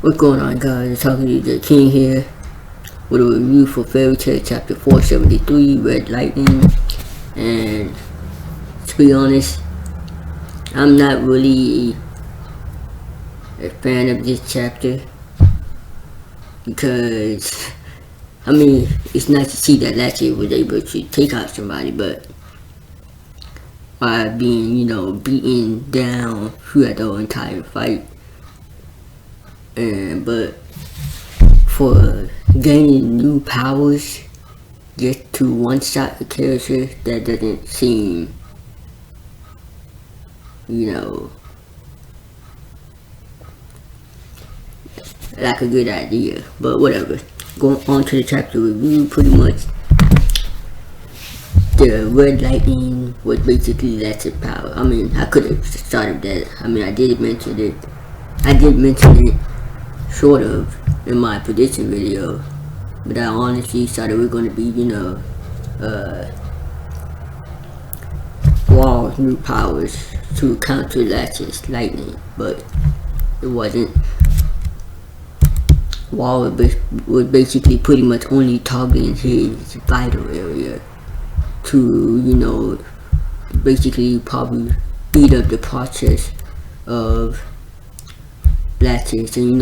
What's going on, guys? Talking to the King here with a review for Fairy Tail Chapter 473, Red Lightning. And to be honest, I'm not really a fan of this chapter because, I mean, it's nice to see that Laxus was able to take out somebody, but by being, beaten down throughout the entire fight. But for gaining new powers just to one-shot a character, that doesn't seem, like a good idea. But whatever. Going on to the chapter review, pretty much the Red Lightning was basically Laxus power. I mean, I could have started that. I mean, I did mention it sort of in my prediction video, but I honestly thought it was going to be, Wall's new powers to counter Laxus lightning, but it wasn't. Wall was basically pretty much only targeting his vital area to, basically probably speed up the process of Laxus and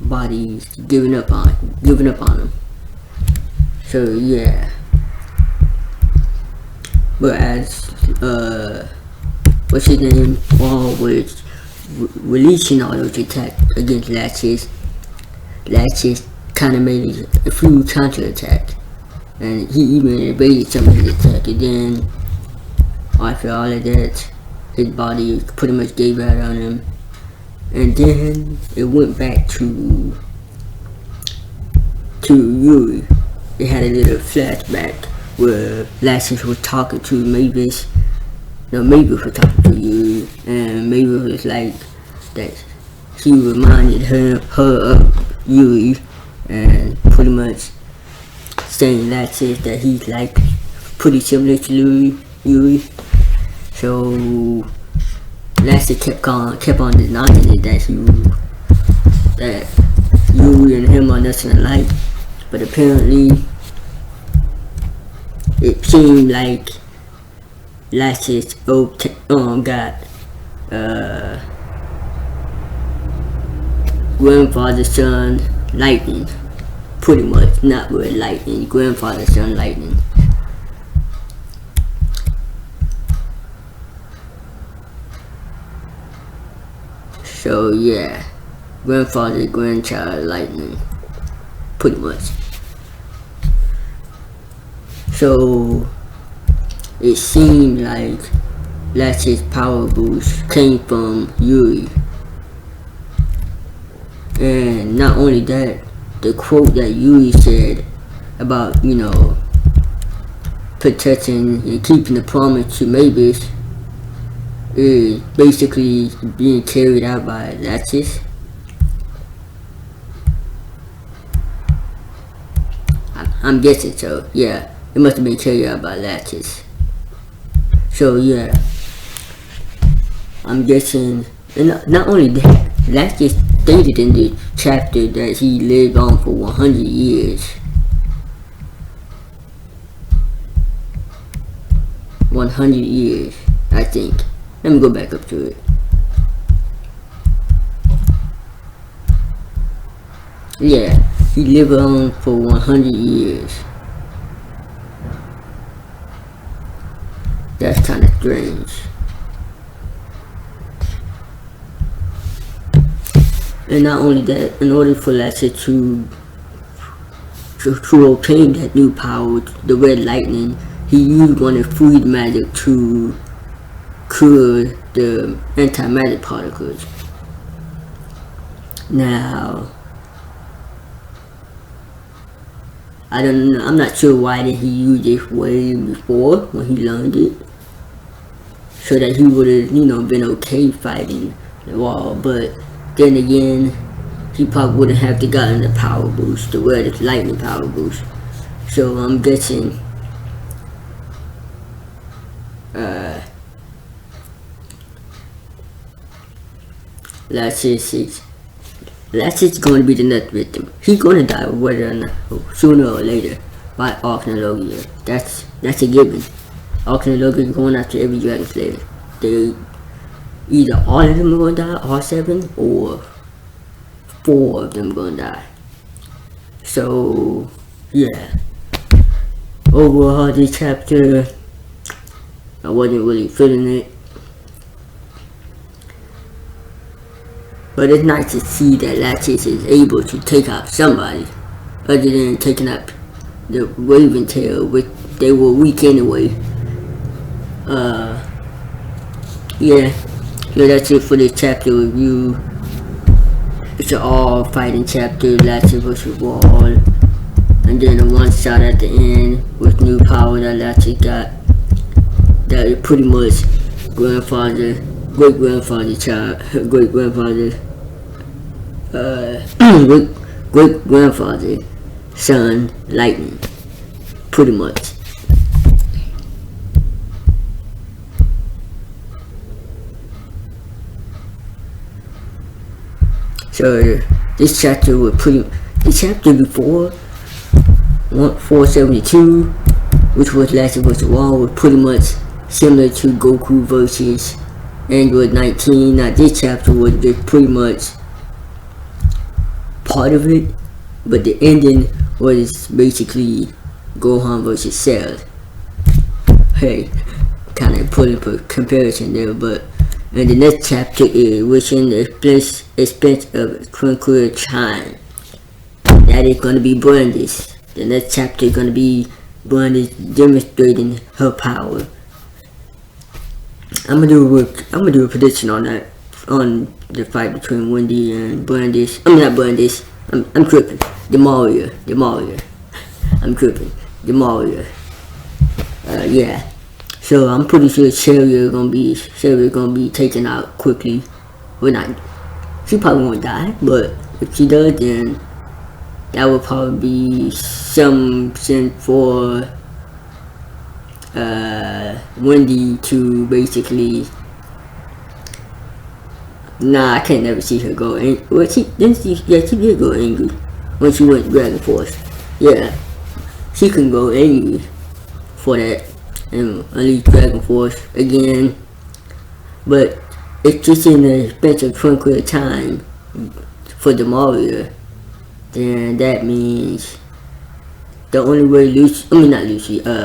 bodies giving up on him. So yeah. But as what's his name? Wall was releasing all those attacks against Laxus. Laxus kind of made a few counter attacks, and he even evaded some of his attack. And then after all of that, his body pretty much gave out on him. And then it went back to Yuri. They had a little flashback where Laxus was talking to Mavis. No, Mavis was talking to Yuri, and Mavis was like that he reminded her of Yuri, and pretty much saying Laxus that he's like pretty similar to Yuri. So Laxus kept on denying it that Yuri and him are nothing alike, but apparently it seemed like Laxus got grandfather son lightning, pretty much, not red lightning, grandfather son lightning. So yeah, grandfather, grandchild, lightning, pretty much. So it seemed like Laxus' power boost came from Yuri. And not only that, the quote that Yuri said about, protecting and keeping the promise to Mavis is basically being carried out by Laxus. I'm guessing so. Yeah, it must have been carried out by Laxus. So yeah, I'm guessing. And not only that, Laxus stated in the chapter that he lived on for 100 years. 100 years, I think. Let me go back up to it. Yeah, he lived on for 100 years. That's kind of strange. And not only that, in order for Laxus to obtain that new power, the Red Lightning, he used one of Freed magic to cure the antimatter particles. Now, I'm not sure why did he use this way before when he learned it, so that he would have, been okay fighting the Wall. But then again, he probably wouldn't have to gotten the power boost, the Red Lightning power boost. So I'm guessing Laxus Laxus is going to be the next victim. He's going to die whether or not, sooner or later, by Arachnologia. That's a given. Arachnologia is going after every Dragon Slayer. They either all of them are going to die, all 7, or 4 of them are going to die. So yeah. Overall, this chapter, I wasn't really feeling it. But it's nice to see that Laxus is able to take out somebody other than taking out the Raven Tail, which they were weak anyway. Yeah, so that's it for this chapter review. It's an all fighting chapter, Laxus vs. Wall. And then a one shot at the end with new power that Laxus got. That is pretty much grandfather, great grandfather child, great grandfather, great grandfather, son, lightning, pretty much. So this chapter was the chapter before 472, which was Laxus vs. Wall, was pretty much similar to Goku versus Android 19. Now this chapter was just pretty much part of it, but the ending was basically Gohan versus Cell. Hey, kind of put in comparison there, but and the next chapter is wishing the expense of tranquil time. That is going to be Brandis. The next chapter is going to be Brandis demonstrating her power. I'm gonna do a prediction on that, on the fight between Wendy and Brandis. I'm not Brandis. I'm tripping. Demaria. I'm tripping. Demaria. Yeah. So I'm pretty sure Sherry gonna be taken out quickly. Well, not. She probably won't die, but if she does, then that would probably be something for Wendy to basically. Nah, I can't never see her go angry. Well, she did go angry when she went Dragon Force. Yeah, she can go angry for that and unleash Dragon Force again. But it's just in the expense of tranquil time for Demaria. Then that means the only way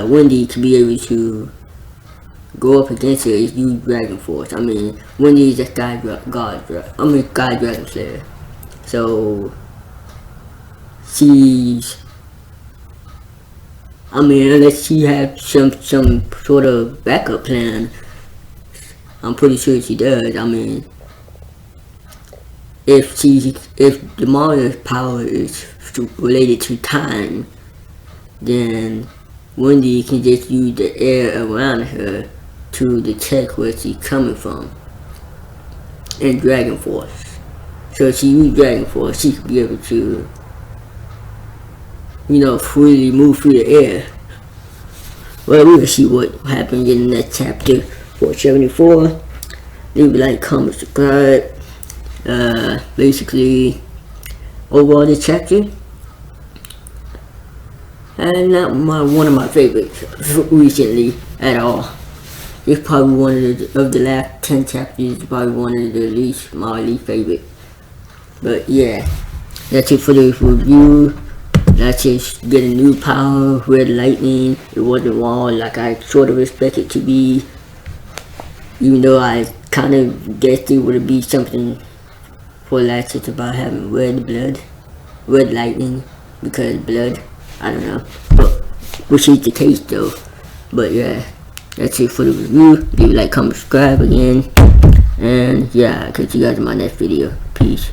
Wendy to be able to go up against her is use Dragon Force. I mean, Wendy is just God Dragon Slayer. So unless she has some sort of backup plan, I'm pretty sure she does. I mean, if Demaria's power is related to time, then Wendy can just use the air around her to detect where she's coming from in Dragon Force. So if she used Dragon Force, she could be able to, freely move through the air. Well, we will see what happens in the next chapter, 474. Leave a like, comment, subscribe. Basically, overall this chapter, and not one of my favorites recently at all. It's probably one of the last 10 chapters, probably one of my least favorite. But yeah, that's it for this review. That's just getting new power, red lightning. It wasn't Wall like I sort of expected it to be, even though I kind of guessed it would be something for Laxus about having red lightning, because blood, I don't know, but which is the case though. But yeah, that's it for the review. Leave a like, comment, subscribe again, and yeah, I'll catch you guys in my next video. Peace.